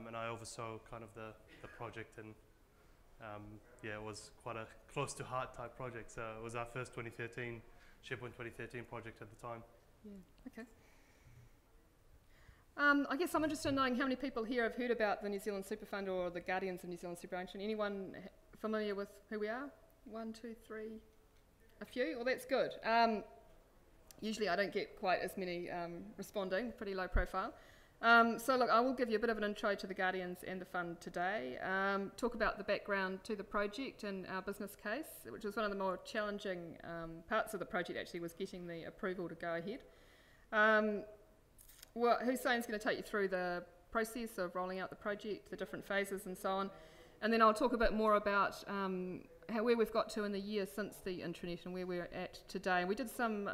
and I oversaw kind of the project, and yeah, it was quite a close to heart type project. So it was our first 2013 SharePoint 2013 project at the time. Yeah. Okay. I guess I'm interested in knowing how many people here have heard about the New Zealand Superfund or the Guardians of New Zealand Superannuation. Anyone familiar with who we are? 1, 2, 3, a few? Well, that's good. Usually I don't get quite as many responding, pretty low profile. So look, I will give you a bit of an intro to the Guardians and the fund today, talk about the background to the project and our business case, which was one of the more challenging parts of the project actually, was getting the approval to go ahead. Well, Hussein's going to take you through the process of rolling out the project, the different phases and so on, and then I'll talk a bit more about where we've got to in the year since the intranet and where we're at today. And we did some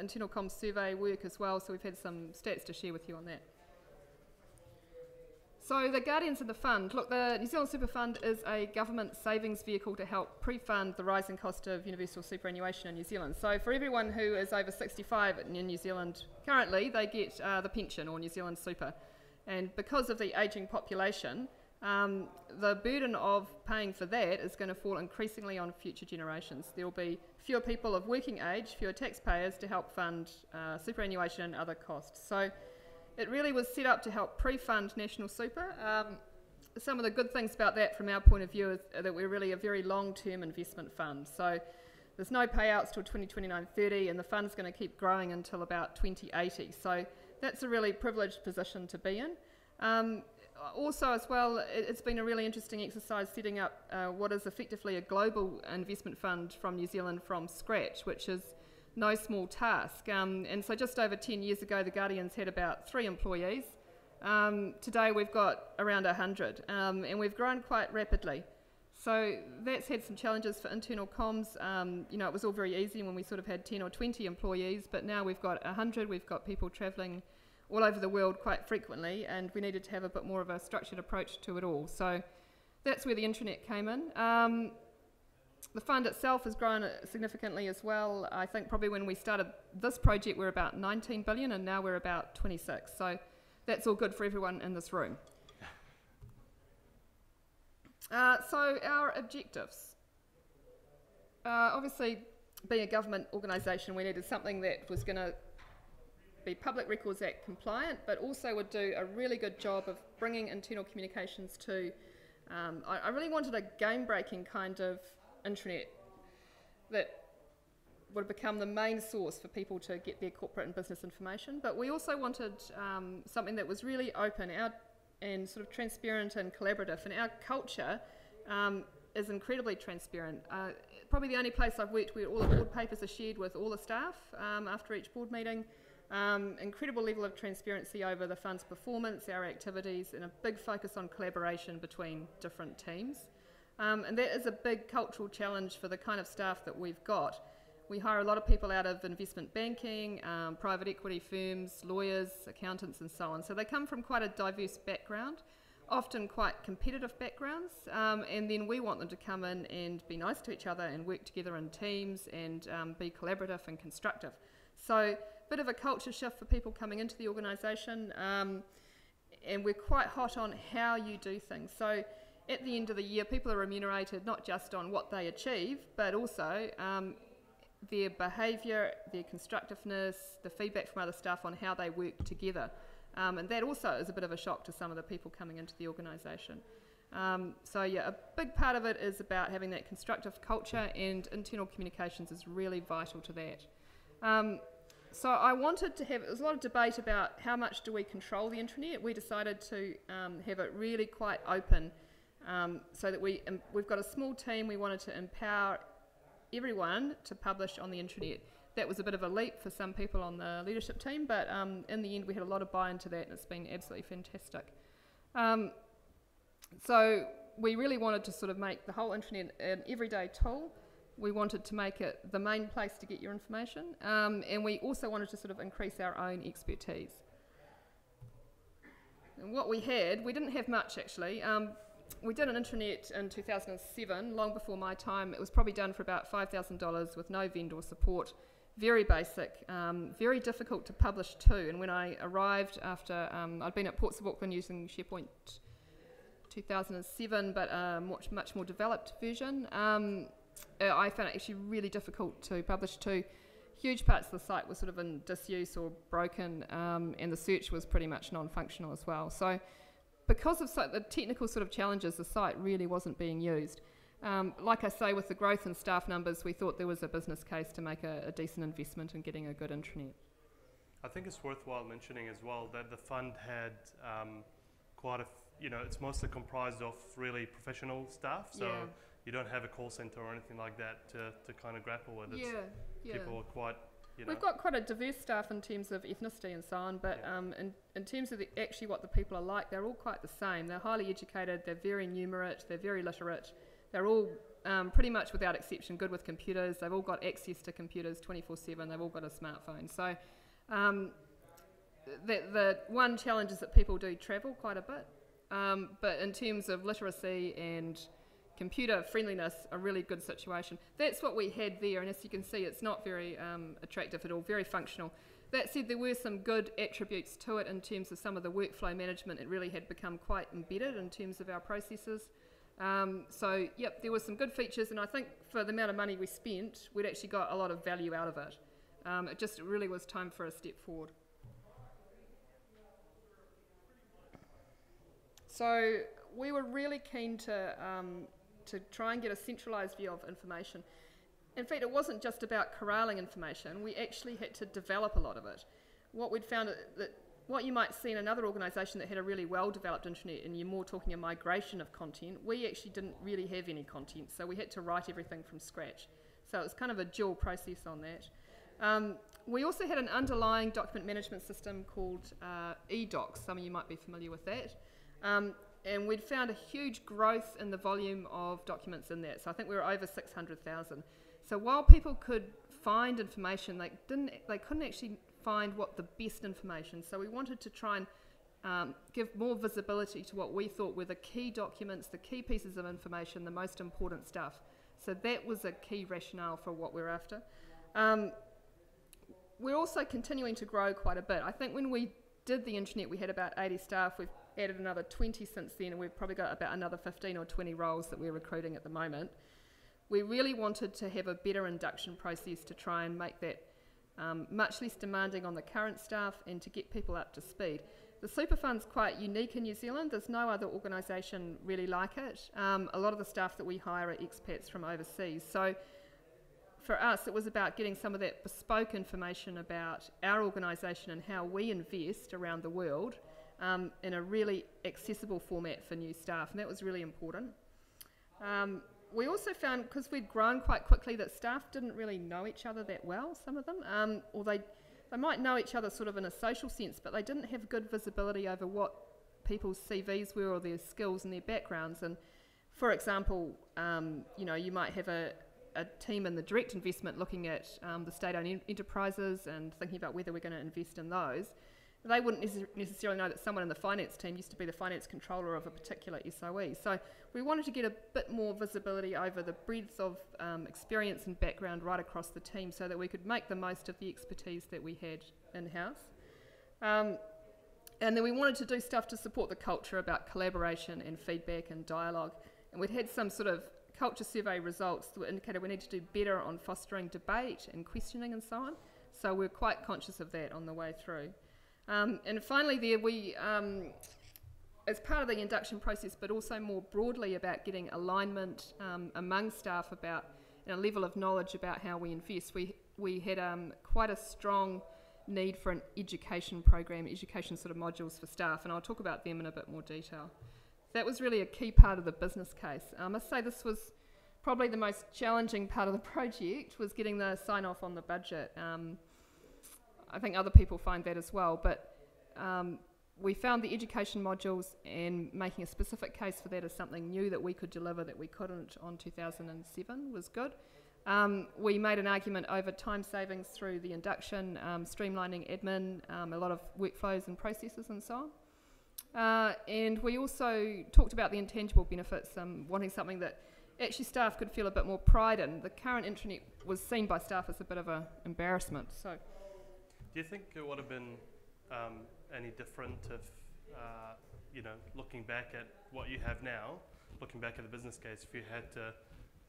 internal comms survey work as well, so we've had some stats to share with you on that. So the Guardians of the Fund. Look, the New Zealand Super Fund is a government savings vehicle to help pre-fund the rising cost of universal superannuation in New Zealand. So for everyone who is over 65 in New Zealand currently, they get the pension or New Zealand Super. And because of the ageing population, the burden of paying for that is going to fall increasingly on future generations. There will be fewer people of working age, fewer taxpayers to help fund superannuation and other costs. So it really was set up to help pre-fund national super. Some of the good things about that from our point of view is that we're really a very long-term investment fund. So there's no payouts till 2029-30, and the fund's going to keep growing until about 2080. So that's a really privileged position to be in. Also as well, it's been a really interesting exercise setting up what is effectively a global investment fund from New Zealand from scratch, which is no small task. And so just over 10 years ago, the Guardians had about 3 employees. Today we've got around 100, and we've grown quite rapidly. So that's had some challenges for internal comms. You know, it was all very easy when we sort of had 10 or 20 employees, but now we've got 100. We've got people travelling all over the world quite frequently, and we needed to have a bit more of a structured approach to it all. So that's where the intranet came in. The fund itself has grown significantly as well. I think probably when we started this project we're about 19 billion, and now we're about 26. So that's all good for everyone in this room. So our objectives. Obviously, being a government organisation, we needed something that was going to be Public Records Act compliant, but also would do a really good job of bringing internal communications to... I really wanted a game-breaking kind of intranet that would become the main source for people to get their corporate and business information, but we also wanted something that was really open and sort of transparent and collaborative, and our culture is incredibly transparent. Probably the only place I've worked where all the board papers are shared with all the staff after each board meeting. Incredible level of transparency over the fund's performance, our activities, and a big focus on collaboration between different teams. And that is a big cultural challenge for the kind of staff that we've got. We hire a lot of people out of investment banking, private equity firms, lawyers, accountants and so on. So they come from quite a diverse background, often quite competitive backgrounds, and then we want them to come in and be nice to each other and work together in teams and be collaborative and constructive. So a bit of a culture shift for people coming into the organisation, and we're quite hot on how you do things. So at the end of the year, people are remunerated not just on what they achieve, but also their behaviour, their constructiveness, the feedback from other staff on how they work together. And that also is a bit of a shock to some of the people coming into the organisation. So yeah, a big part of it is about having that constructive culture, and internal communications is really vital to that. So I wanted to have, there was a lot of debate about how much do we control the intranet. We decided to have it really quite open, so that we've got a small team. We wanted to empower everyone to publish on the intranet. That was a bit of a leap for some people on the leadership team, but in the end we had a lot of buy-in to that, and it's been absolutely fantastic. So we really wanted to sort of make the whole intranet an everyday tool. We wanted to make it the main place to get your information, and we also wanted to sort of increase our own expertise. And what we had, we didn't have much actually. We did an intranet in 2007, long before my time. It was probably done for about $5,000 with no vendor support. Very basic, very difficult to publish to. And when I arrived after, I'd been at Ports of Auckland using SharePoint 2007, but a much more developed version. I found it actually really difficult to publish to. Huge parts of the site were sort of in disuse or broken, and the search was pretty much non-functional as well. So because of the technical sort of challenges, the site really wasn't being used. Like I say, with the growth in staff numbers, we thought there was a business case to make a decent investment in getting a good intranet. I think it's worthwhile mentioning as well that the fund had it's mostly comprised of really professional staff, so you don't have a call center or anything like that to kind of grapple with. People are quite, We've got quite a diverse staff in terms of ethnicity and so on, but in terms of actually what the people are like, they're all quite the same. They're highly educated, they're very numerate, they're very literate, they're all pretty much without exception good with computers, they've all got access to computers 24/7, they've all got a smartphone. So the one challenge is that people do travel quite a bit, but in terms of literacy and computer friendliness, a really good situation. That's what we had there, and as you can see, it's not very attractive at all, very functional. That said, there were some good attributes to it in terms of some of the workflow management. It really had become quite embedded in terms of our processes. So, there were some good features, and I think for the amount of money we spent, we'd actually got a lot of value out of it. It really was time for a step forward. So we were really keen to try and get a centralised view of information. In fact, it wasn't just about corralling information, we actually had to develop a lot of it. What we'd found that what you might see in another organisation that had a really well-developed intranet, and you're more talking a migration of content, we actually didn't really have any content, so we had to write everything from scratch. So it was kind of a dual process on that. We also had an underlying document management system called eDocs. Some of you might be familiar with that. And we'd found a huge growth in the volume of documents in that. So I think we were over 600,000. So while people could find information, they couldn't actually find what the best information. So we wanted to try and give more visibility to what we thought were the key documents, the key pieces of information, the most important stuff. So that was a key rationale for what we're after. We're also continuing to grow quite a bit. I think when we did the intranet, we had about 80 staff. We've added another 20 since then, and we've probably got about another 15 or 20 roles that we're recruiting at the moment. We really wanted to have a better induction process to try and make that much less demanding on the current staff and to get people up to speed. The Superfund's quite unique in New Zealand. There's no other organisation really like it. A lot of the staff that we hire are expats from overseas. So for us, it was about getting some of that bespoke information about our organisation and how we invest around the world in a really accessible format for new staff, and that was really important. We also found, because we'd grown quite quickly, that staff didn't really know each other that well, some of them, or they might know each other sort of in a social sense, but they didn't have good visibility over what people's CVs were or their skills and their backgrounds. And for example, you might have a team in the direct investment looking at the state-owned enterprises and thinking about whether we're going to invest in those. They wouldn't necessarily know that someone in the finance team used to be the finance controller of a particular SOE. So we wanted to get a bit more visibility over the breadth of experience and background right across the team so that we could make the most of the expertise that we had in-house. And then we wanted to do stuff to support the culture about collaboration and feedback and dialogue. And we'd had some sort of culture survey results that indicated we need to do better on fostering debate and questioning and so on. So we're quite conscious of that on the way through. And finally there, we, as part of the induction process, but also more broadly about getting alignment among staff about a level of knowledge about how we invest, we had quite a strong need for an education program, education sort of modules for staff, and I'll talk about them in a bit more detail. That was really a key part of the business case. I must say this was probably the most challenging part of the project, was getting the sign-off on the budget. I think other people find that as well, but we found the education modules and making a specific case for that as something new that we could deliver that we couldn't on 2007 was good. We made an argument over time savings through the induction, streamlining admin, a lot of workflows and processes and so on. And we also talked about the intangible benefits, wanting something that actually staff could feel a bit more pride in. The current intranet was seen by staff as a bit of an embarrassment. So, do you think it would have been any different if looking back at what you have now, looking back at the business case, if you had to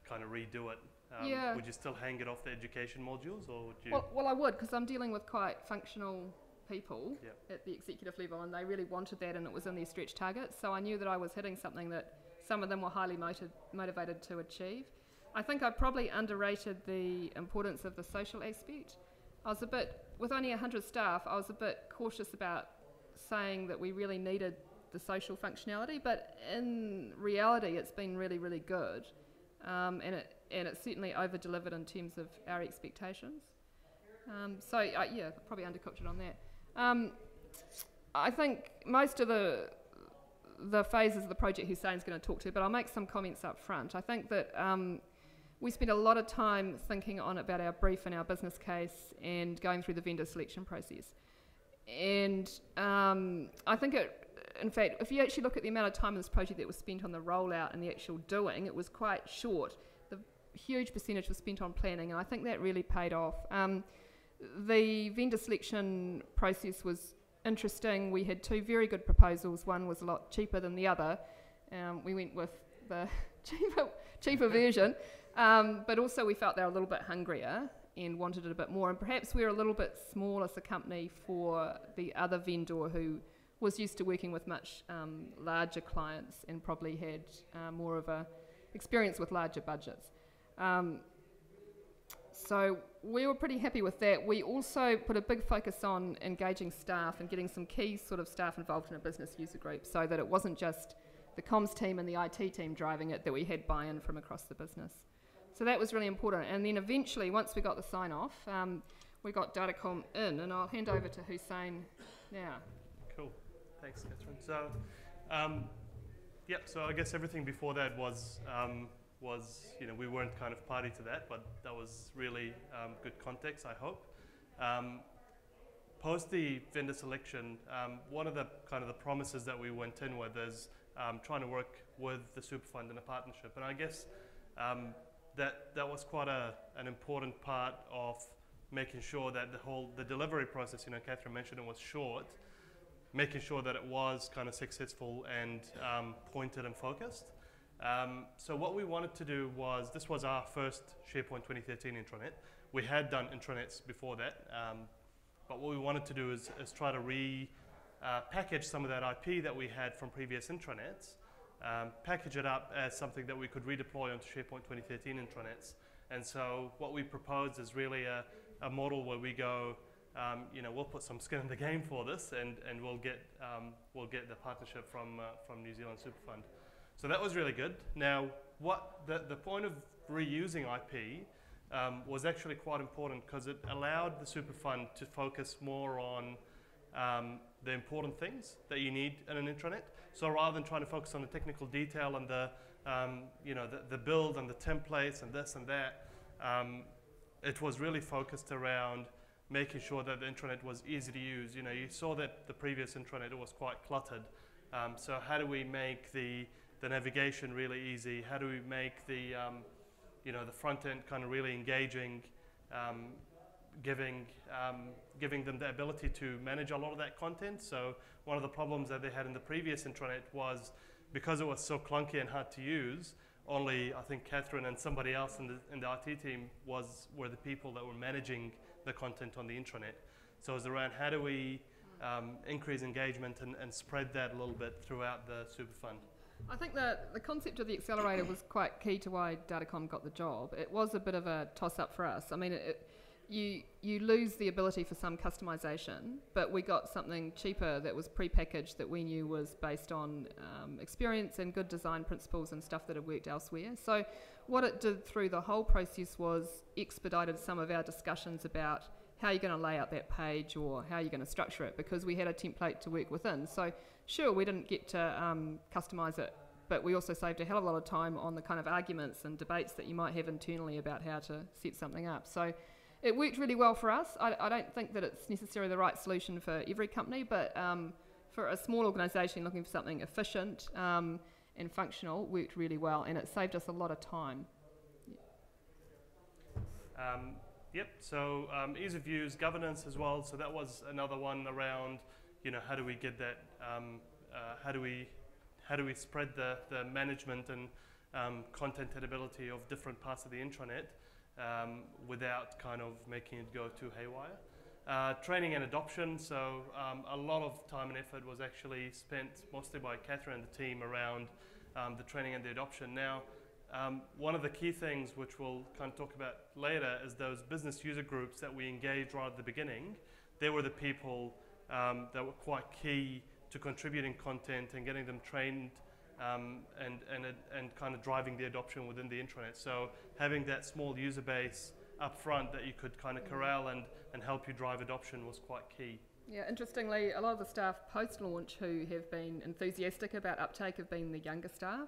kind of redo it, Yeah. would you still hang it off the education modules, or would you? Well, I would, because I'm dealing with quite functional people Yep. at the executive level, and they really wanted that, and it was in their stretch targets. So I knew that I was hitting something that some of them were highly motivated to achieve. I think I probably underrated the importance of the social aspect. With only 100 staff, I was a bit cautious about saying that we really needed the social functionality, but in reality it's been really, really good, and it certainly over-delivered in terms of our expectations. Yeah, probably undercooked it on that. I think most of the phases of the project Hussein's going to talk to, but I'll make some comments up front. I think that we spent a lot of time thinking about our brief and our business case and going through the vendor selection process. And I think in fact, if you actually look at the amount of time in this project that was spent on the rollout and the actual doing, it was quite short. The huge percentage was spent on planning, and I think that really paid off. The vendor selection process was interesting. We had two very good proposals. One was a lot cheaper than the other. We went with the cheaper version, but also we felt they were a little bit hungrier and wanted it a bit more. And perhaps we're a little bit small as a company for the other vendor who was used to working with much larger clients and probably had more of a experience with larger budgets. So we were pretty happy with that. We also put a big focus on engaging staff and getting some key sort of staff involved in a business user group, so that it wasn't just the comms team and the IT team driving it, that we had buy-in from across the business. So that was really important. And then eventually, once we got the sign-off, we got Datacom in, and I'll hand over to Hussein now. Cool. Thanks, Catherine. So, so I guess everything before that was we weren't kind of party to that, but that was really good context, I hope. Post the vendor selection, one of the kind of the promises that we went in with is trying to work with the Superfund in a partnership, and I guess that was quite an important part of making sure that the delivery process, Catherine mentioned it was short, making sure that it was kind of successful and pointed and focused. So what we wanted to do was, this was our first SharePoint 2013 intranet. We had done intranets before that, but what we wanted to do is try to package some of that IP that we had from previous intranets, package it up as something that we could redeploy onto SharePoint 2013 intranets. And so what we proposed is really a model where we go, we'll put some skin in the game for this, and we'll get the partnership from New Zealand Superfund. So that was really good. Now, what the point of reusing IP was actually quite important, because it allowed the Superfund to focus more on the important things that you need in an intranet. So rather than trying to focus on the technical detail and the build and the templates and this and that, it was really focused around making sure that the intranet was easy to use. You saw that the previous intranet was quite cluttered. So how do we make the navigation really easy? How do we make the front end kind of really engaging, giving them the ability to manage a lot of that content? So one of the problems that they had in the previous intranet was, because it was so clunky and hard to use, only I think Catherine and somebody else in the IT team were the people that were managing the content on the intranet. So it was around, how do we increase engagement and spread that a little bit throughout the Superfund? I think that the concept of the accelerator was quite key to why Datacom got the job. It was a bit of a toss-up for us. I mean, you lose the ability for some customization, but we got something cheaper that was pre-packaged that we knew was based on experience and good design principles and stuff that had worked elsewhere. So what it did through the whole process was expedited some of our discussions about how you're going to lay out that page or how you're going to structure it, because we had a template to work within. So sure, we didn't get to customize it, but we also saved a hell of a lot of time on the kind of arguments and debates that you might have internally about how to set something up. So it worked really well for us. I don't think that it's necessarily the right solution for every company, but for a small organisation looking for something efficient and functional, worked really well, and it saved us a lot of time. So ease of use, governance as well. So that was another one around, how do we get that how do we spread the management and content editability of different parts of the intranet without kind of making it go too haywire. Training and adoption, so a lot of time and effort was actually spent mostly by Catherine and the team around the training and the adoption. Now, one of the key things which we'll kind of talk about later is those business user groups that we engaged right at the beginning. They were the people that were quite key to contributing content and getting them trained and kind of driving the adoption within the intranet. So having that small user base up front that you could kind of corral and help you drive adoption was quite key. Yeah, interestingly, a lot of the staff post-launch who have been enthusiastic about uptake have been the younger staff.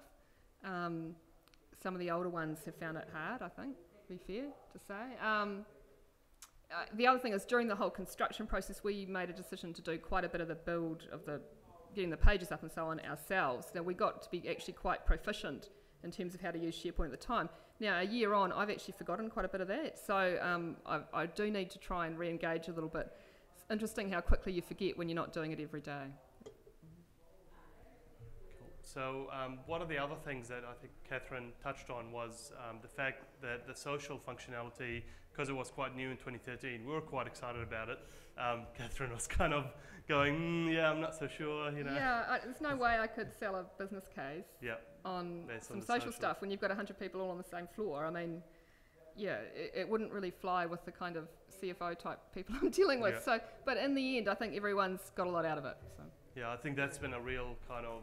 Some of the older ones have found it hard, I think, to be fair to say. The other thing is, during the whole construction process, we made a decision to do quite a bit of the build of getting the pages up and so on ourselves. Now, we got to be actually quite proficient in terms of how to use SharePoint at the time. Now, a year on, I've actually forgotten quite a bit of that, so I do need to try and re-engage a little bit. It's interesting how quickly you forget when you're not doing it every day. So one of the other things that I think Catherine touched on was the fact that the social functionality, because it was quite new in 2013, we were quite excited about it. Catherine was kind of going, yeah, I'm not so sure, you know. Yeah, there's no way I could sell a business case on some social stuff when you've got 100 people all on the same floor. I mean, yeah, it wouldn't really fly with the kind of CFO type people I'm dealing with. Yeah. So, but in the end, I think everyone's got a lot out of it. So. Yeah, I think that's been a real kind of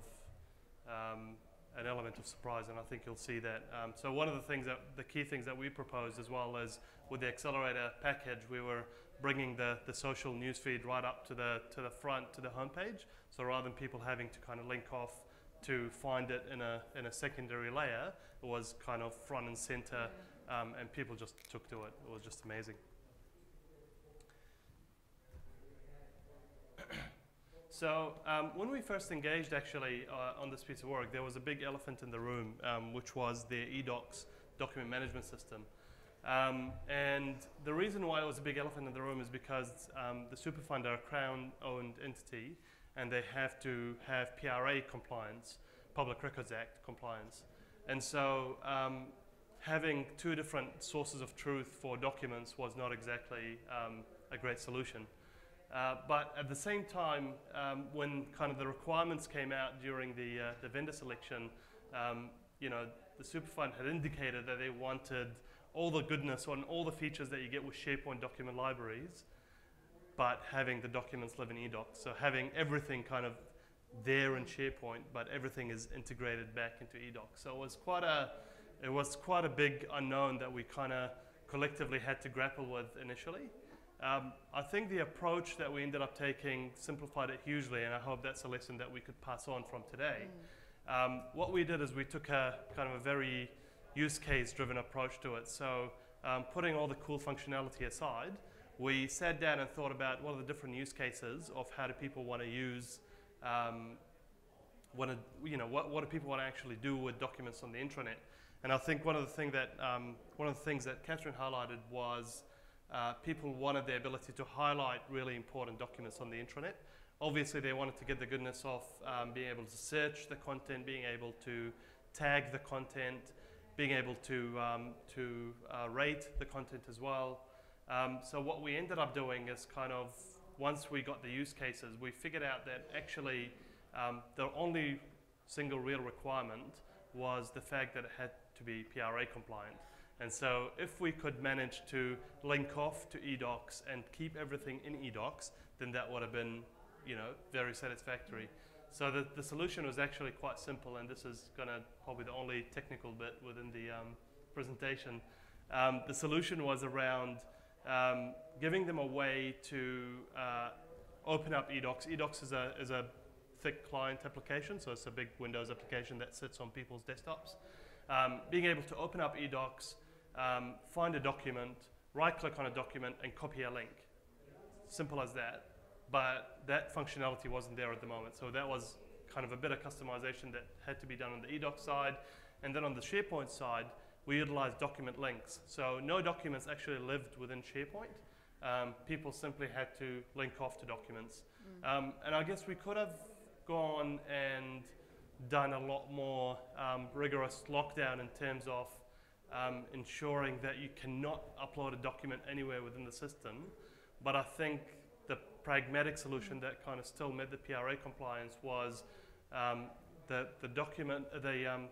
an element of surprise, and I think you'll see that. So one of the key things that we proposed, as well as with the accelerator package, we were bringing the social newsfeed right up to the front, to the homepage. So rather than people having to kind of link off to find it in a secondary layer, it was kind of front and center, and people just took to it. It was just amazing. So when we first engaged actually on this piece of work, there was a big elephant in the room, which was the eDocs document management system. And the reason why it was a big elephant in the room is because the Superfund are a Crown-owned entity, and they have to have PRA compliance, Public Records Act compliance. And so having two different sources of truth for documents was not exactly a great solution. But at the same time, when kind of the requirements came out during the vendor selection, you know, the Superfund had indicated that they wanted all the goodness on all the features that you get with SharePoint document libraries, but having the documents live in eDocs. So having everything kind of there in SharePoint, but everything is integrated back into eDocs. So it was quite a big unknown that we kind of collectively had to grapple with initially. I think the approach that we ended up taking simplified it hugely, and I hope that's a lesson that we could pass on from today. What we did is we took a kind of a very use case driven approach to it. So putting all the cool functionality aside, we sat down and thought about what are the different use cases of how do people want to use, what do people want to actually do with documents on the intranet. And I think one of the things that Catherine highlighted was people wanted the ability to highlight really important documents on the intranet. Obviously, they wanted to get the goodness of being able to search the content, being able to tag the content, being able to rate the content as well. So what we ended up doing is kind of, once we got the use cases, we figured out that actually the only single real requirement was the fact that it had to be PRA compliant. And so if we could manage to link off to eDocs and keep everything in eDocs, then that would have been, you know, very satisfactory. So the solution was actually quite simple, and this is probably the only technical bit within the presentation. The solution was around giving them a way to open up eDocs. eDocs is a thick client application, so it's a big Windows application that sits on people's desktops. Being able to open up eDocs, find a document, right-click on a document, and copy a link. Simple as that. But that functionality wasn't there at the moment. So that was kind of a bit of customization that had to be done on the eDocs side. And then on the SharePoint side, we utilized document links. So no documents actually lived within SharePoint. People simply had to link off to documents. And I guess we could have gone and done a lot more rigorous lockdown in terms of ensuring that you cannot upload a document anywhere within the system. But I think the pragmatic solution that kind of still met the PRA compliance was the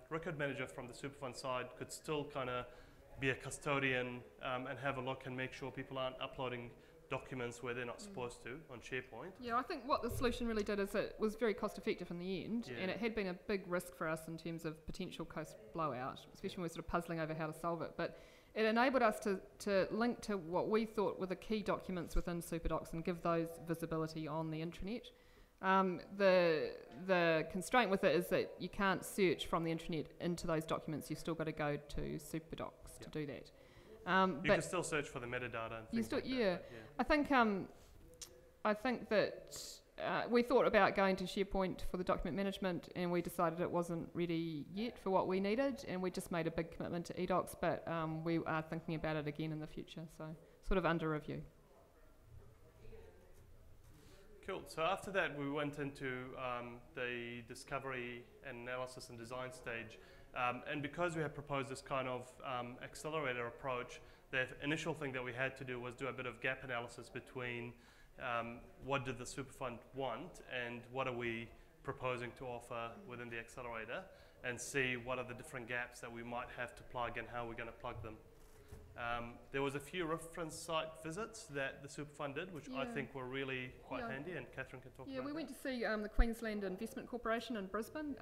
record manager from the Superfund side could still kind of be a custodian and have a look and make sure people aren't uploading documents where they're not supposed to on SharePoint. Yeah, I think what the solution really did is it was very cost effective in the end, and it had been a big risk for us in terms of potential cost blowout, especially when we were sort of puzzling over how to solve it. But it enabled us to link to what we thought were the key documents within SuperDocs and give those visibility on the intranet. The constraint with it is that you can't search from the intranet into those documents. You've still got to go to SuperDocs to do that. You can still search for the metadata and things like that. I think that we thought about going to SharePoint for the document management, and we decided it wasn't ready yet for what we needed, and we just made a big commitment to eDocs, but we are thinking about it again in the future, so sort of under review. Cool. So after that, we went into the discovery and analysis and design stage. And because we had proposed this kind of accelerator approach, the initial thing that we had to do was do a bit of gap analysis between what did the Superfund want and what are we proposing to offer within the accelerator, and see what are the different gaps that we might have to plug and how we're going to plug them. There was a few reference site visits that the Superfund did, which I think were really quite handy, and Catherine can talk about that. Yeah, we went to see the Queensland Investment Corporation in Brisbane.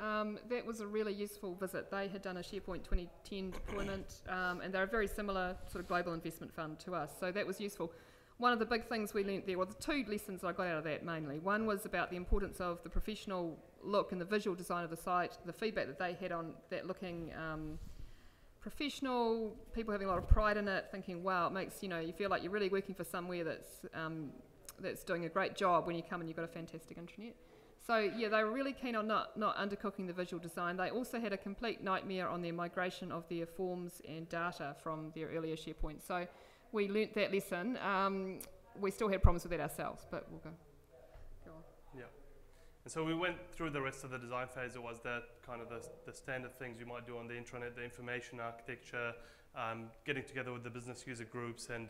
That was a really useful visit. They had done a SharePoint 2010 deployment, and they're a very similar sort of global investment fund to us, so that was useful. One of the big things we learnt there, well, the two lessons I got out of that mainly. One was about the importance of the professional look and the visual design of the site, the feedback that they had on that looking professional, people having a lot of pride in it, thinking, wow, it makes, you feel like you're really working for somewhere that's doing a great job when you come and you've got a fantastic intranet. So yeah, they were really keen on not undercooking the visual design. They also had a complete nightmare on their migration of their forms and data from their earlier SharePoint. So we learnt that lesson. We still had problems with that ourselves, but we'll go on. Yeah. And so we went through the rest of the design phase. It was that kind of the standard things you might do on the intranet, the information architecture, getting together with the business user groups and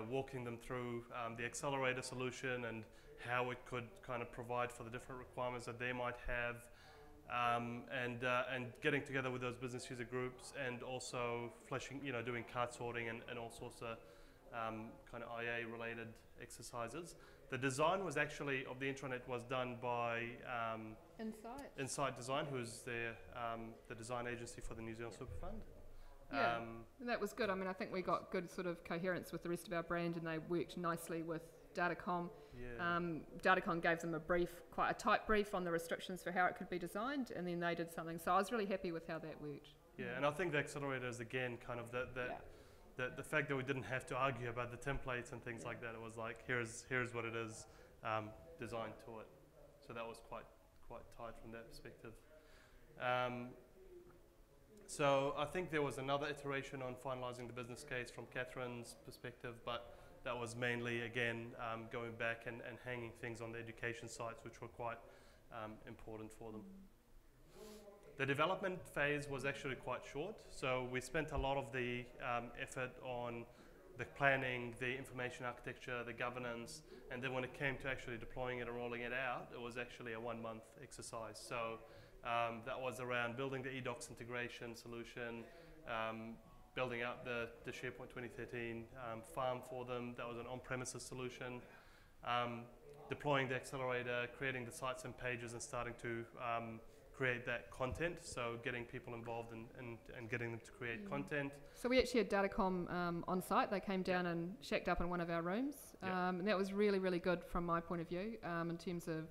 walking them through the accelerator solution and how it could kind of provide for the different requirements that they might have, and getting together with those business user groups, and also fleshing, doing card sorting and all sorts of kind of IA related exercises. The design was actually of the intranet was done by Insight Design, who's the design agency for the New Zealand Superfund. Yeah, and that was good. I mean, I think we got good sort of coherence with the rest of our brand, and they worked nicely with Datacom. Yeah. Datacom gave them quite a tight brief on the restrictions for how it could be designed, and then they did something. So I was really happy with how that worked. Yeah, and I think the accelerator is again kind of the fact that we didn't have to argue about the templates and things like that. It was like, here's what it is, designed to it. So that was quite tight from that perspective. So I think there was another iteration on finalising the business case from Catherine's perspective, but that was mainly, again, going back and hanging things on the education sites, which were quite important for them. The development phase was actually quite short, so we spent a lot of the effort on the planning, the information architecture, the governance, and then when it came to actually deploying it and rolling it out, it was actually a 1-month exercise. So that was around building the eDocs integration solution, building out the SharePoint 2013 farm for them. That was an on-premises solution. Deploying the accelerator, creating the sites and pages, and starting to create that content, so getting people involved and getting them to create content. So we actually had Datacom on site. They came down and shacked up in one of our rooms, and that was really, really good from my point of view in terms of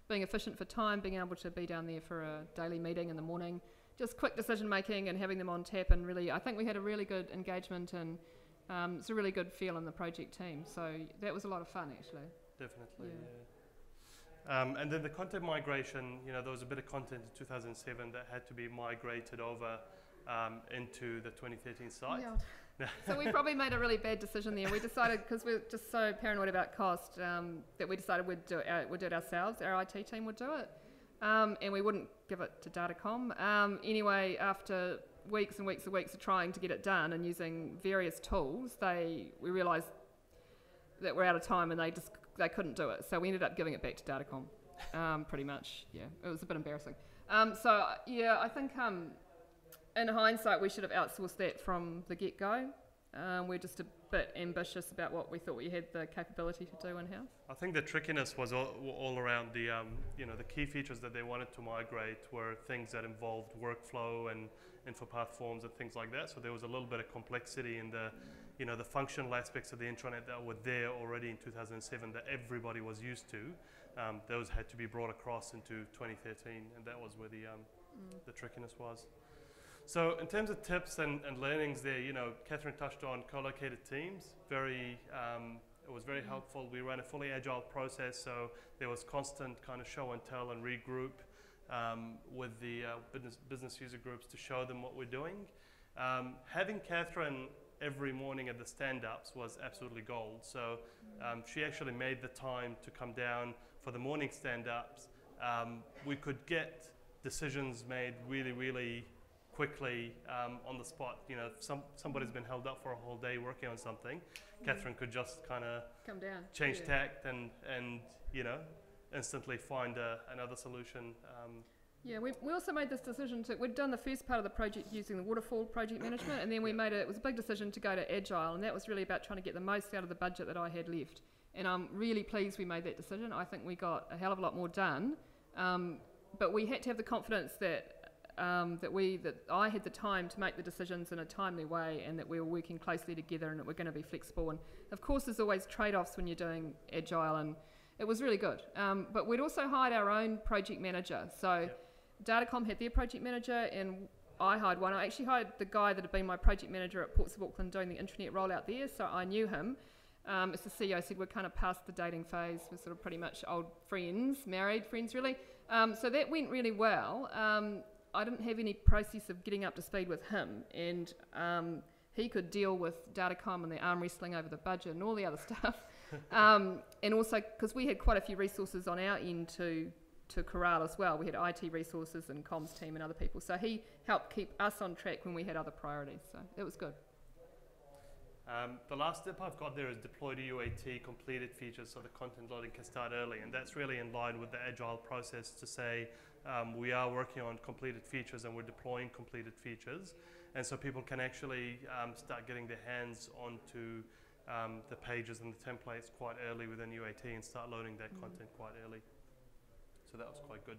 being efficient for time, being able to be down there for a daily meeting in the morning, just quick decision making and having them on tap, and really I think we had a really good engagement, and it's a really good feel in the project team, so that was a lot of fun actually. Definitely, yeah. And then the content migration, there was a bit of content in 2007 that had to be migrated over into the 2013 site. So we probably made a really bad decision there. We decided, because we're just so paranoid about cost, that we decided we'd do it ourselves. Our IT team would do it, and we wouldn't give it to Datacom. Anyway, after weeks and weeks and weeks of trying to get it done and using various tools, we realised that we're out of time and they couldn't do it. So we ended up giving it back to Datacom, pretty much. Yeah, it was a bit embarrassing. So yeah, I think in hindsight we should have outsourced that from the get-go. We're just a bit ambitious about what we thought we had the capability to do in-house. I think the trickiness was all around the the key features that they wanted to migrate were things that involved workflow and infopath forms and things like that. So there was a little bit of complexity in the the functional aspects of the intranet that were there already in 2007 that everybody was used to. Those had to be brought across into 2013, and that was where the trickiness was. So in terms of tips and learnings there, Catherine touched on co-located teams. It was very helpful. We ran a fully agile process, so there was constant kind of show and tell and regroup with the business user groups to show them what we're doing. Having Catherine every morning at the stand-ups was absolutely gold. So she actually made the time to come down for the morning stand-ups. We could get decisions made really, really quickly on the spot. If somebody's been held up for a whole day working on something, Catherine could just kind of come down, change tact and instantly find another solution. Yeah, we also made this decision we'd done the first part of the project using the waterfall project management, and then we made it was a big decision to go to agile, and that was really about trying to get the most out of the budget that I had left. And I'm really pleased we made that decision. I think we got a hell of a lot more done, but we had to have the confidence that I had the time to make the decisions in a timely way, and that we were working closely together, and that we're going to be flexible. And of course, there's always trade-offs when you're doing agile, and it was really good. But we'd also hired our own project manager. So Datacom had their project manager, and I hired one. I actually hired the guy that had been my project manager at Ports of Auckland doing the Intranet rollout there, so I knew him. As the CEO said, we're kind of past the dating phase. We're sort of pretty much old friends, married friends really. So that went really well. I didn't have any process of getting up to speed with him, and he could deal with Datacom and the arm wrestling over the budget and all the other stuff. And also, because we had quite a few resources on our end to corral as well. We had IT resources and comms team and other people. So he helped keep us on track when we had other priorities. So it was good. The last tip I've got there is deploy to UAT completed features, so the content loading can start early, and that's really in line with the agile process to say we are working on completed features and we're deploying completed features, and so people can actually start getting their hands onto the pages and the templates quite early within UAT and start loading that content quite early. So that was quite good.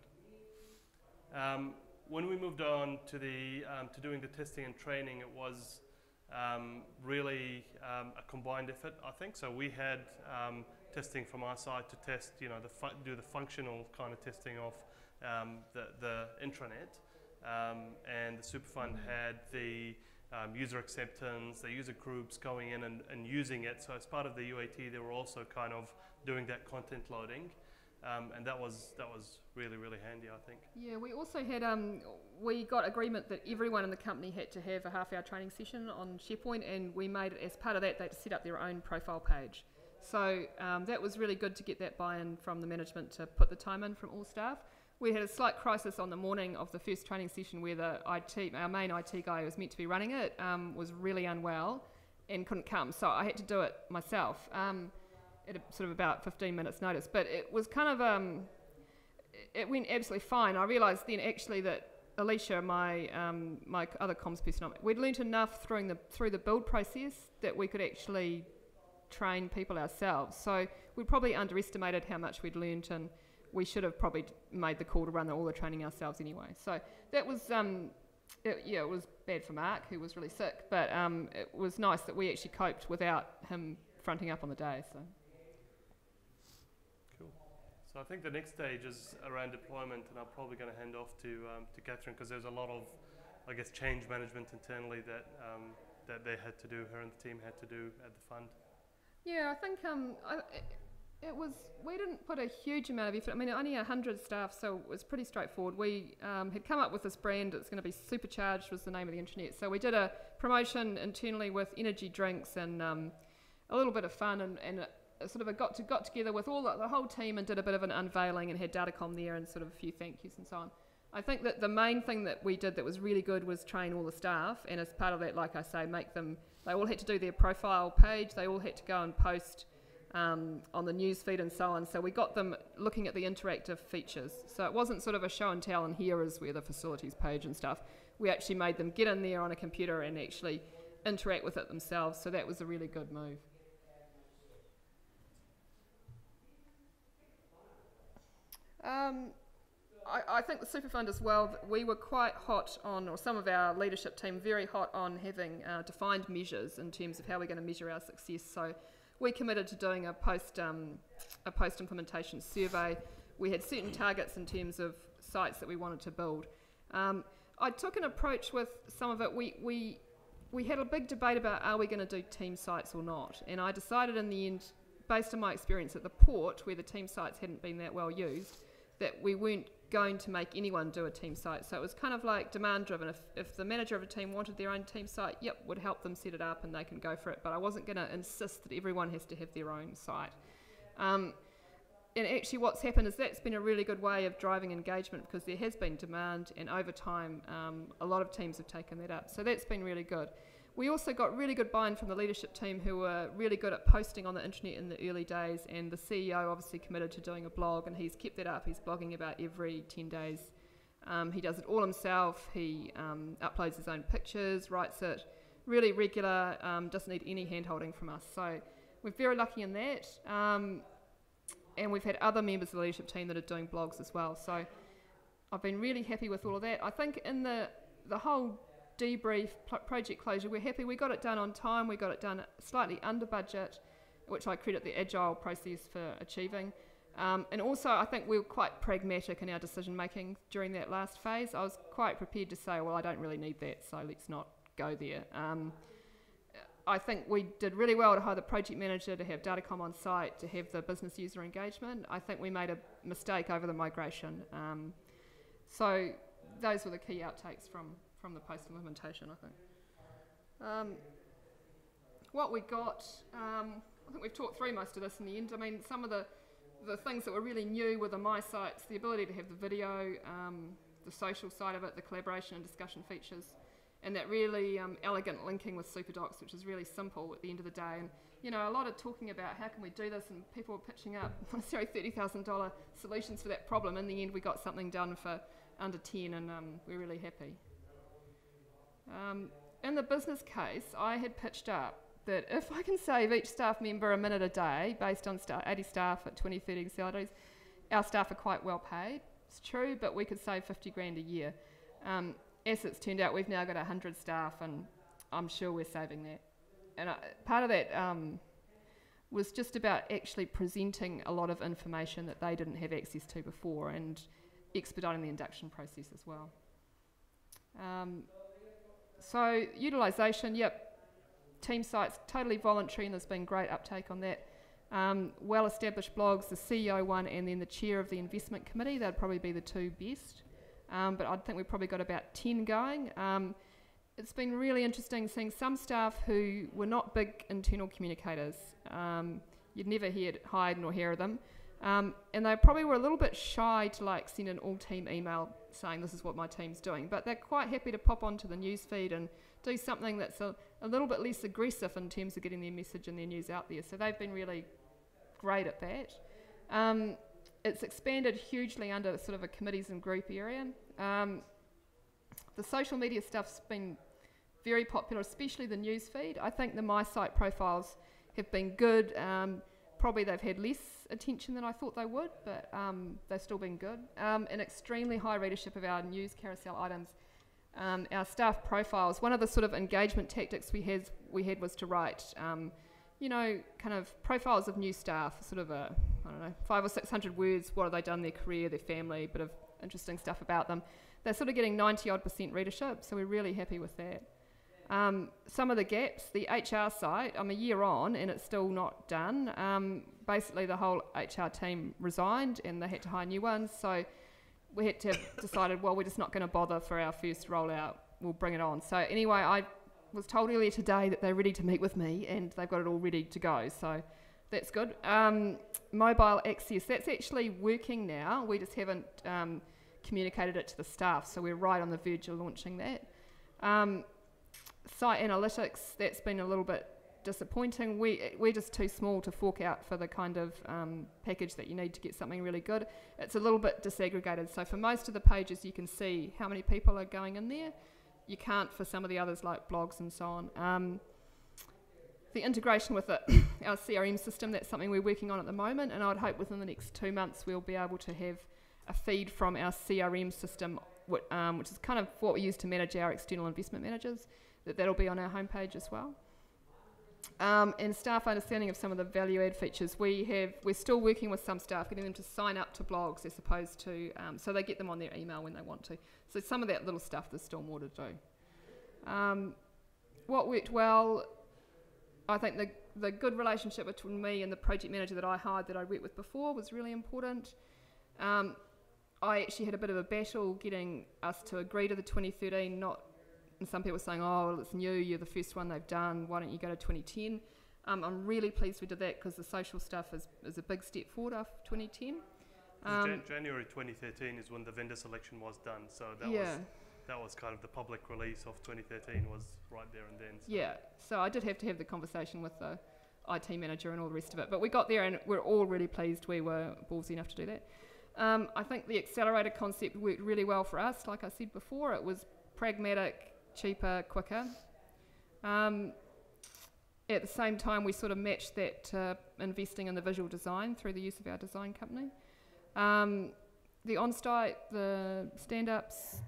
When we moved on to to doing the testing and training, it was really a combined effort, I think. So we had testing from our side to test, do the functional kind of testing of the intranet, and the Superfund had the user acceptance, the user groups going in and using it. So as part of the UAT, they were also kind of doing that content loading. And that was really, really handy, I think. Yeah, we also had, we got agreement that everyone in the company had to have a half-hour training session on SharePoint, and we made it, as part of that, they had to set up their own profile page. So that was really good to get that buy-in from the management to put the time in from all staff. We had a slight crisis on the morning of the first training session where our main IT guy who was meant to be running it was really unwell and couldn't come, so I had to do it myself. At sort of about 15 minutes notice, but it was kind of it went absolutely fine. I realised then actually that Alicia, my other comms person, we'd learnt enough through the build process that we could actually train people ourselves. So we probably underestimated how much we'd learnt, and we should have probably made the call to run all the training ourselves anyway. So that was it was bad for Mark, who was really sick, but it was nice that we actually coped without him fronting up on the day. So. So I think the next stage is around deployment, and I'm probably going to hand off to Catherine, because there's a lot of, I guess, change management internally that that they had to do, her and the team had to do at the fund. Yeah, I think We didn't put a huge amount of effort. I mean, only 100 staff, so it was pretty straightforward. We had come up with this brand. It's going to be Supercharged was the name of the Intranet. So we did a promotion internally with energy drinks and a little bit of fun and sort of got together with all the whole team and did a bit of an unveiling and had Datacom there and sort of a few thank yous and so on. I think that the main thing that we did that was really good was train all the staff, and as part of that, like I say, they all had to do their profile page. They all had to go and post on the news feed and so on. So we got them looking at the interactive features. So it wasn't sort of a show and tell and here is where the facilities page and stuff. We actually made them get in there on a computer and actually interact with it themselves. So that was a really good move. I think the Superfund as well, we were quite hot on, or some of our leadership team very hot on having defined measures in terms of how we're going to measure our success. So we committed to doing a post-implementation survey. We had certain targets in terms of sites that we wanted to build. I took an approach with some of it. We had a big debate about are we going to do team sites or not, and I decided in the end, based on my experience at the port, where the team sites hadn't been that well used, that we weren't going to make anyone do a team site. So it was kind of like demand driven. If the manager of a team wanted their own team site, yep, would help them set it up and they can go for it. But I wasn't going to insist that everyone has to have their own site. And actually what's happened is that's been a really good way of driving engagement because there has been demand, and over time a lot of teams have taken that up. So that's been really good. We also got really good buy-in from the leadership team who were really good at posting on the internet in the early days, and the CEO obviously committed to doing a blog, and he's kept that up. He's blogging about every 10 days. He does it all himself. He uploads his own pictures, writes it really regular, doesn't need any hand-holding from us. So we're very lucky in that. And we've had other members of the leadership team that are doing blogs as well. So I've been really happy with all of that. I think in the whole debrief project closure, we're happy. We got it done on time. We got it done slightly under budget, which I credit the agile process for achieving. And also, I think we were quite pragmatic in our decision making during that last phase. I was quite prepared to say, well, I don't really need that, so let's not go there. I think we did really well to hire the project manager, to have Datacom on site, to have the business user engagement. I think we made a mistake over the migration. So those were the key outtakes from the post-implementation, I think. What we got, I think we've talked through most of this in the end. I mean, some of the things that were really new were the My Sites, the ability to have the video, the social side of it, the collaboration and discussion features, and that really elegant linking with SuperDocs, which is really simple at the end of the day. And you know, a lot of talking about how can we do this, and people were pitching up necessarily $30,000 solutions for that problem. In the end, we got something done for under 10, and we're really happy. In the business case, I had pitched up that if I can save each staff member a minute a day based on 80 staff at 20-30 salaries, our staff are quite well paid. It's true, but we could save 50 grand a year. As it's turned out, we've now got 100 staff, and I'm sure we're saving that. And part of that was just about actually presenting a lot of information that they didn't have access to before, and expediting the induction process as well. So utilisation, yep, team sites, totally voluntary, and there's been great uptake on that. Well-established blogs, the CEO one and then the chair of the investment committee, they'd probably be the two best. But I think we've probably got about 10 going. It's been really interesting seeing some staff who were not big internal communicators. You'd never hide nor hear of them. And they probably were a little bit shy to like send an all-team email saying this is what my team's doing, but they're quite happy to pop onto the news feed and do something that's a little bit less aggressive in terms of getting their message and their news out there. So they've been really great at that. It's expanded hugely under sort of a committees and group area. The social media stuff's been very popular, especially the news feed. I think the My Site profiles have been good. Probably they've had less attention than I thought they would, but they've still been good. An extremely high readership of our news carousel items. Our staff profiles, one of the sort of engagement tactics we had was to write, you know, kind of profiles of new staff, sort of I don't know, 500 or 600 words, what have they done, their career, their family, a bit of interesting stuff about them. They're sort of getting 90-odd% readership, so we're really happy with that. Some of the gaps, the HR site, I'm a year on and it's still not done. Basically the whole HR team resigned and they had to hire new ones, so we had to have decided, well, we're just not going to bother for our first rollout, we'll bring it on. So anyway, I was told earlier today that they're ready to meet with me and they've got it all ready to go, so that's good. Mobile access, that's actually working now, we just haven't communicated it to the staff, so we're right on the verge of launching that. Site analytics, that's been a little bit disappointing. We're just too small to fork out for the kind of package that you need to get something really good. It's a little bit disaggregated, so for most of the pages you can see how many people are going in there. You can't for some of the others like blogs and so on. The integration with our CRM system, that's something we're working on at the moment, and I'd hope within the next 2 months we'll be able to have a feed from our CRM system, which is kind of what we use to manage our external investment managers, that'll be on our homepage as well. And staff understanding of some of the value add features. We're still working with some staff, getting them to sign up to blogs as opposed to, so they get them on their email when they want to. So some of that little stuff, there's still more to do. What worked well, I think the good relationship between me and the project manager that I hired that I worked with before was really important. I actually had a bit of a battle getting us to agree to the 2013, and some people were saying, oh, well, it's new, you're the first one they've done, why don't you go to 2010? I'm really pleased we did that because the social stuff is a big step forward after 2010. January 2013 is when the vendor selection was done, so that was kind of the public release of 2013 was right there and then. So. Yeah, so I did have to have the conversation with the IT manager and all the rest of it, but we got there and we're all really pleased we were ballsy enough to do that. I think the accelerator concept worked really well for us. Like I said before, it was pragmatic, cheaper, quicker. At the same time, we sort of matched that investing in the visual design through the use of our design company. The on-site, the stand-ups,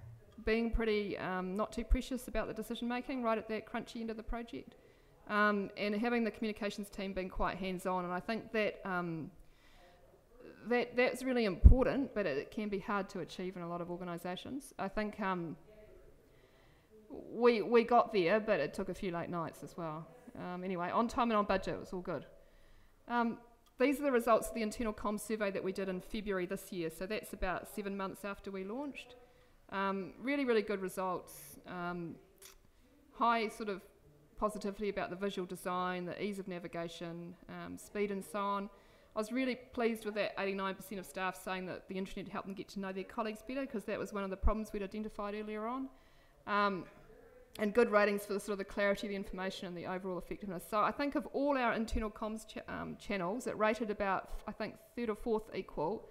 being pretty not too precious about the decision making right at that crunchy end of the project, and having the communications team being quite hands-on, and I think that that's really important, but it can be hard to achieve in a lot of organisations. I think we got there, but it took a few late nights as well. Anyway, on time and on budget, it was all good. These are the results of the internal comms survey that we did in February this year, so that's about 7 months after we launched. Really, really good results. High sort of positivity about the visual design, the ease of navigation, speed and so on. I was really pleased with that 89% of staff saying that the Intranet helped them get to know their colleagues better, because that was one of the problems we'd identified earlier on. And good ratings for the sort of the clarity of the information and the overall effectiveness. So I think of all our internal comms channels, it rated about, I think, third or fourth equal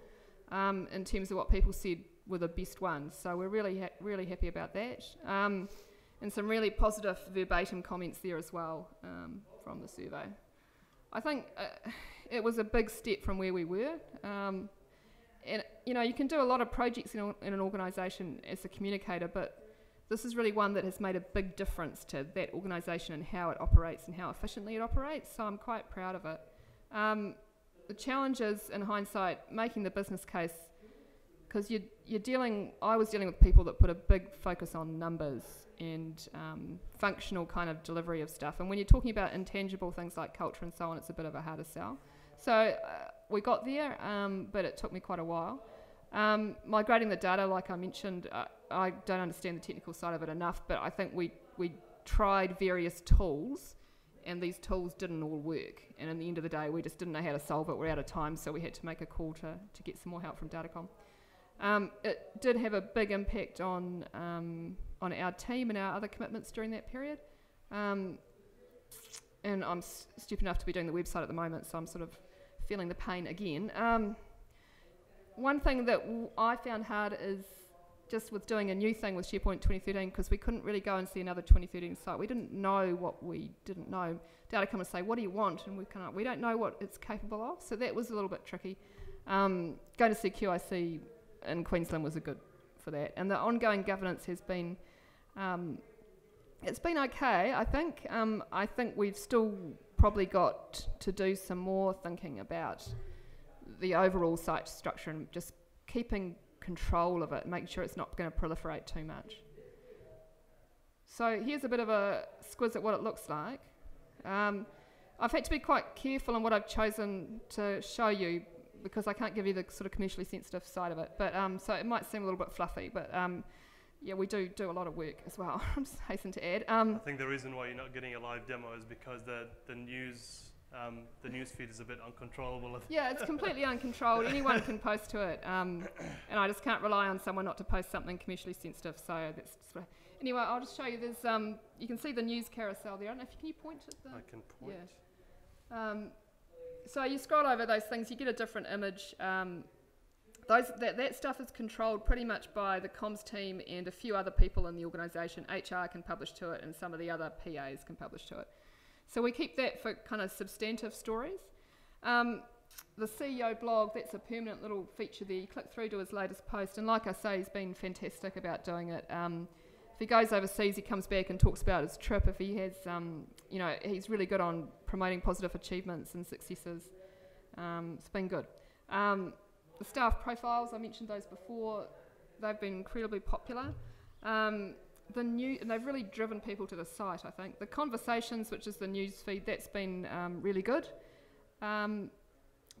in terms of what people said were the best ones. So we're really, really happy about that. And some really positive verbatim comments there as well from the survey. I think it was a big step from where we were. And, you know, you can do a lot of projects in an organisation as a communicator, but this is really one that has made a big difference to that organisation and how it operates and how efficiently it operates, so I'm quite proud of it. The challenge is, in hindsight, making the business case, because I was dealing with people that put a big focus on numbers and functional kind of delivery of stuff, and when you're talking about intangible things like culture and so on, it's a bit of a harder sell. So we got there, but it took me quite a while. Migrating the data, like I mentioned, I don't understand the technical side of it enough, but I think we tried various tools, and these tools didn't all work. And in the end of the day, we just didn't know how to solve it. We're out of time, so we had to make a call to get some more help from Datacom. It did have a big impact on our team and our other commitments during that period. And I'm stupid enough to be doing the website at the moment, so I'm sort of feeling the pain again. One thing that I found hard is just with doing a new thing with SharePoint 2013, because we couldn't really go and see another 2013 site. We didn't know what we didn't know. Data come and say, what do you want? And we don't know what it's capable of. So that was a little bit tricky. Going to see QIC in Queensland was a good for that. And the ongoing governance has been, it's been okay, I think. I think we've still probably got to do some more thinking about the overall site structure and just keeping control of it, making sure it's not going to proliferate too much. So here's a bit of a squiz at what it looks like. I've had to be quite careful on what I've chosen to show you because I can't give you the sort of commercially sensitive side of it. But so it might seem a little bit fluffy, but yeah, we do a lot of work as well. I'm just hasten to add. I think the reason why you're not getting a live demo is because the news feed is a bit uncontrollable. Yeah, it's completely uncontrolled. Anyone can post to it, and I just can't rely on someone not to post something commercially sensitive. So that's just, anyway, I'll just show you. There's you can see the news carousel there. I don't know if can you point at the. I can point. Yeah. So you scroll over those things, you get a different image. That stuff is controlled pretty much by the comms team and a few other people in the organisation. HR can publish to it, and some of the other PAs can publish to it. So we keep that for kind of substantive stories. The CEO blog, that's a permanent little feature there. You click through to his latest post, and like I say, he's been fantastic about doing it. If he goes overseas, he comes back and talks about his trip. If he has, you know, he's really good on promoting positive achievements and successes. It's been good. The staff profiles, I mentioned those before. They've been incredibly popular. And they've really driven people to the site, I think. The conversations, which is the news feed, that's been really good.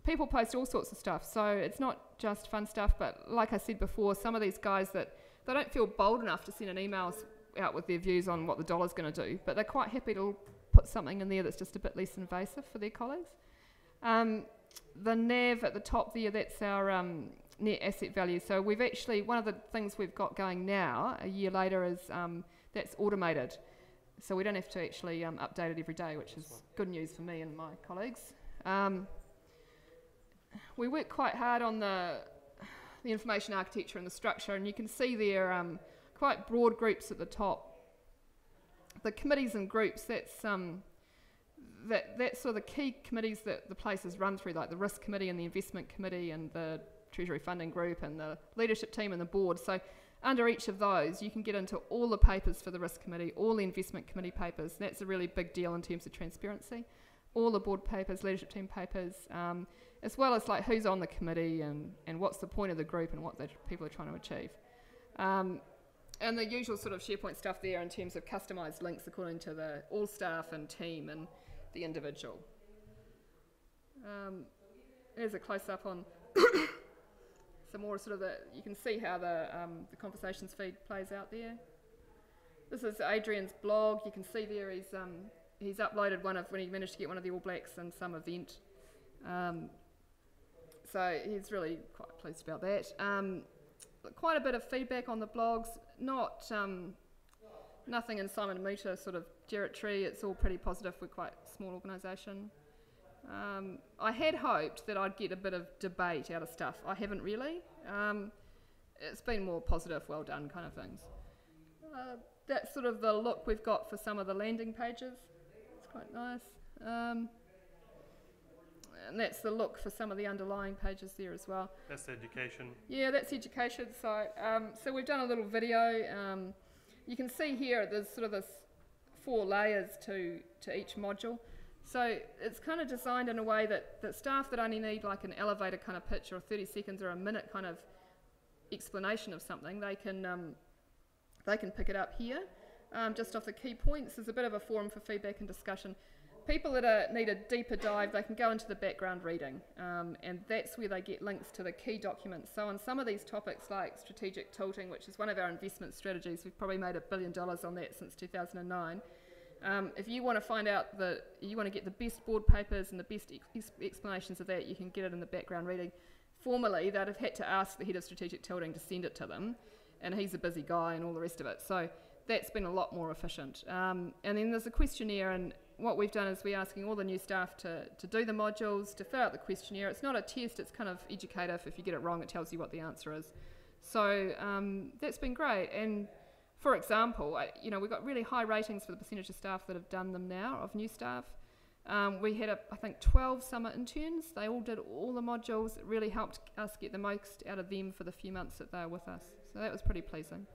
People post all sorts of stuff, so it's not just fun stuff, but like I said before, some of these guys that they don't feel bold enough to send an email out with their views on what the dollar's going to do, but they're quite happy to put something in there that's just a bit less invasive for their colleagues. The NAV at the top there, that's our net asset value. So we've actually, one of the things we've got going now, a year later, is that's automated. So we don't have to actually update it every day, which is good news for me and my colleagues. We work quite hard on the information architecture and the structure, and you can see there quite broad groups at the top. The committees and groups, that's sort of the key committees that the place is run through, like the risk committee and the investment committee and the treasury funding group and the leadership team and the board. So under each of those, you can get into all the papers for the risk committee, all the investment committee papers. That's a really big deal in terms of transparency. All the board papers, leadership team papers, as well as like who's on the committee and what's the point of the group and what the people are trying to achieve. And the usual sort of SharePoint stuff there in terms of customised links according to the all staff and team and the individual. There's a close-up on some more sort of you can see how the conversations feed plays out there. This is Adrian's blog. You can see there he's uploaded when he managed to get one of the All Blacks in some event. So he's really quite pleased about that. Quite a bit of feedback on the blogs, not nothing in Simon & Muta sort of territory. It's all pretty positive. We're quite a small organisation. I had hoped that I'd get a bit of debate out of stuff. I haven't really. It's been more positive, well done kind of things. That's sort of the look we've got for some of the landing pages. It's quite nice. And that's the look for some of the underlying pages there as well. That's education. Yeah, that's education. So we've done a little video. You can see here there's sort of this 4 layers to each module. So it's kind of designed in a way that staff that only need like an elevator kind of pitch or 30 seconds or a minute kind of explanation of something, they can pick it up here just off the key points. There's a bit of a forum for feedback and discussion. People that need a deeper dive, they can go into the background reading, and that's where they get links to the key documents. So on some of these topics like strategic tilting, which is one of our investment strategies, we've probably made $1 billion on that since 2009. If you want to find out you want to get the best board papers and the best explanations of that, you can get it in the background reading. Formerly, they'd have had to ask the head of strategic tilting to send it to them, and he's a busy guy and all the rest of it. So that's been a lot more efficient. And then there's a questionnaire, and what we've done is we're asking all the new staff to do the modules, to fill out the questionnaire. It's not a test, it's kind of educative. If you get it wrong, it tells you what the answer is. So that's been great. And for example, we've got really high ratings for the percentage of staff that have done them now, of new staff. We had, I think, 12 summer interns. They all did all the modules. It really helped us get the most out of them for the few months that they were with us. So that was pretty pleasing.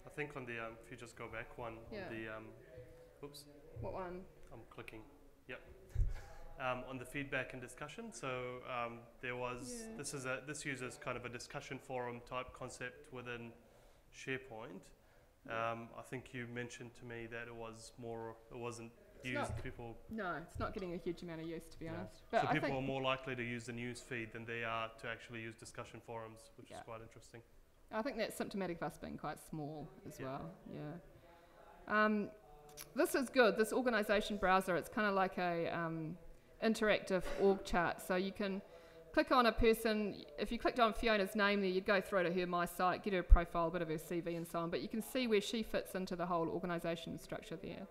I think on the, if you just go back one, yeah. On the, oops. What one? I'm clicking. Yep. On the feedback and discussion. So there was, this uses kind of a discussion forum type concept within SharePoint. I think you mentioned to me that it wasn't It's used. not- People, No, it's not getting a huge amount of use, to be Yeah. honest. so But I people think, are more likely to use the news feed than they are to actually use discussion forums, which Yeah. is quite interesting. I think that's symptomatic of us being quite small as Yeah. well. Yeah. This is good. This organisation browser, it's kind of like a interactive org chart. So you can click on a person. If you clicked on Fiona's name there, you'd go through to her My Site, get her profile, a bit of her CV and so on. But you can see where she fits into the whole organisation structure there.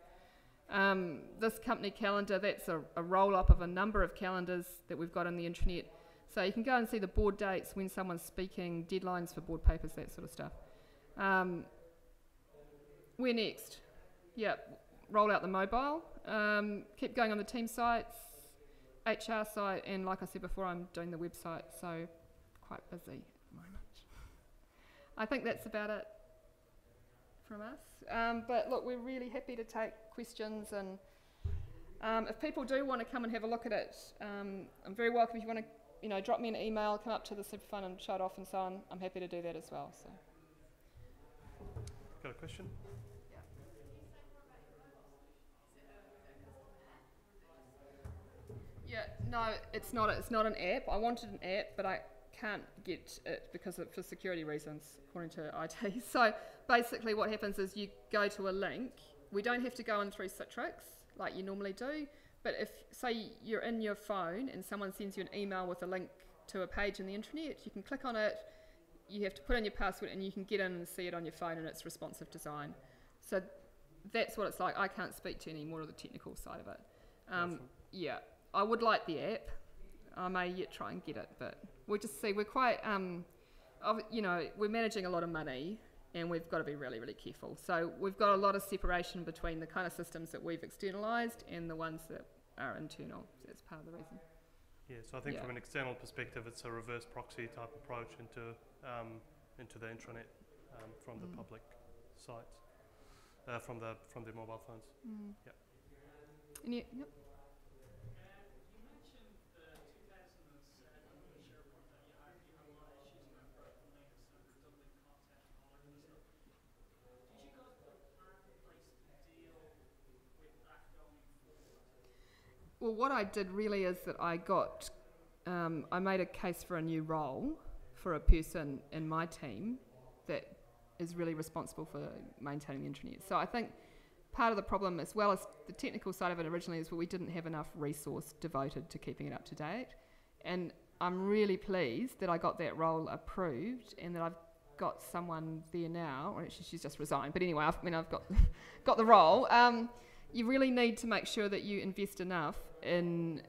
This company calendar, that's a roll-up of a number of calendars that we've got in the intranet. So you can go and see the board dates, when someone's speaking, deadlines for board papers, that sort of stuff. Where next? Yep, roll out the mobile. Keep going on the team sites, HR site, and like I said before, I'm doing the website, so quite busy at the moment. I think that's about it from us. But look, we're really happy to take questions, and if people do want to come and have a look at it, I'm very welcome. If you want to, drop me an email, come up to the Superfund and show it off and so on, I'm happy to do that as well. So. Got a question? Yeah, no, it's not. It's not an app. I wanted an app, but I can't get it because for security reasons, according to IT. So basically, what happens is you go to a link. We don't have to go in through Citrix like you normally do. But if, say, you're in your phone and someone sends you an email with a link to a page in the intranet, you can click on it. You have to put in your password, and you can get in and see it on your phone, and it's responsive design. So that's what it's like. I can't speak to any more of the technical side of it. Awesome. Yeah. I would like the app. I may yet try and get it, but we'll just see. We're quite, we're managing a lot of money, and we've got to be really, really careful. So we've got a lot of separation between the kind of systems that we've externalised and the ones that are internal. So that's part of the reason. Yeah, so I think Yeah. from an external perspective, it's a reverse proxy type approach into the intranet from the public sites, from the mobile phones. Yep. Yep. You mentioned the 2007 SharePoint that you had a lot of issues with broken links and redundant content and all that kind of stuff. Did you guys put a plan in place to deal with that going forward? Well, what I did really is that I made a case for a new role for a person in my team that is really responsible for maintaining the intranet. So I think part of the problem, as well as the technical side of it originally, is that we didn't have enough resource devoted to keeping it up to date. And I'm really pleased that I got that role approved and that I've got someone there now, or actually she's just resigned, but anyway, I've got the role. You really need to make sure that you invest enough in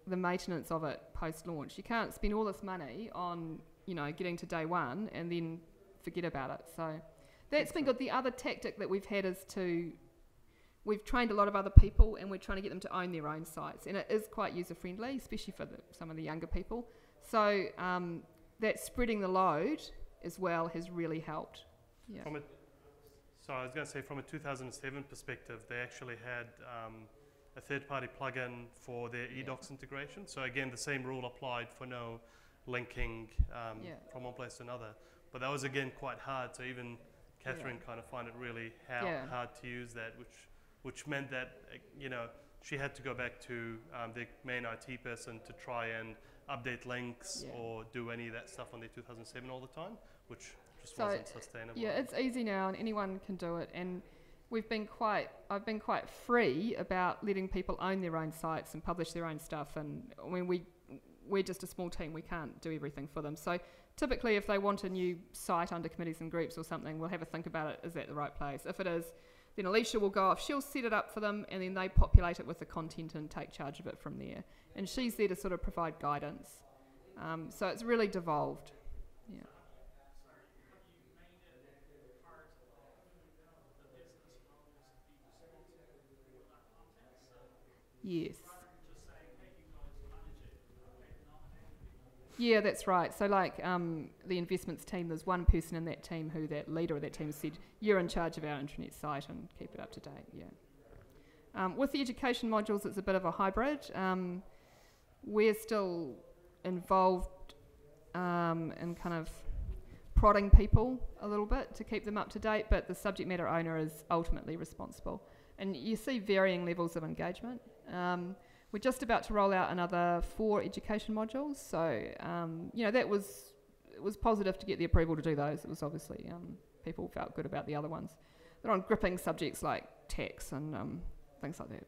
the maintenance of it post-launch. You can't spend all this money on, getting to day one and then forget about it. So that's been good. The other tactic that we've had is we've trained a lot of other people, and we're trying to get them to own their own sites, and it is quite user-friendly, especially for some of the younger people. So that spreading the load as well has really helped. Yeah. So I was going to say, from a 2007 perspective, they actually had a third-party plugin for their eDocs integration. So again, the same rule applied for no linking from one place to another. But that was, again, quite hard. So even Catherine kind of found it really hard to use that, which meant that, she had to go back to the main IT person to try and update links or do any of that stuff on their 2007 all the time, which just wasn't sustainable. Yeah, it's easy now, and anyone can do it. And I've been quite free about letting people own their own sites and publish their own stuff. And when we're just a small team, we can't do everything for them. So typically, if they want a new site under committees and groups or something, we'll have a think about it. Is that the right place? If it is, then Alicia will go off. She'll set it up for them, and then they populate it with the content and take charge of it from there. And she's there to sort of provide guidance. So it's really devolved. Yeah. Yes. Yeah, that's right. So like the investments team, there's one person in that team who that leader of that team said, you're in charge of our intranet site and keep it up to date, With the education modules, it's a bit of a hybrid. We're still involved in kind of prodding people a little bit to keep them up to date, but the subject matter owner is ultimately responsible. And you see varying levels of engagement. We're just about to roll out another 4 education modules, so it was positive to get the approval to do those. It was obviously people felt good about the other ones. They're on gripping subjects like tax and things like that.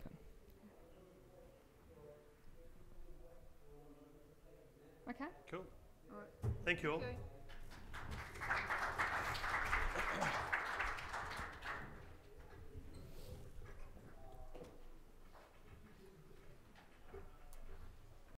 Okay. Cool. All right. Thank you all. Thank you.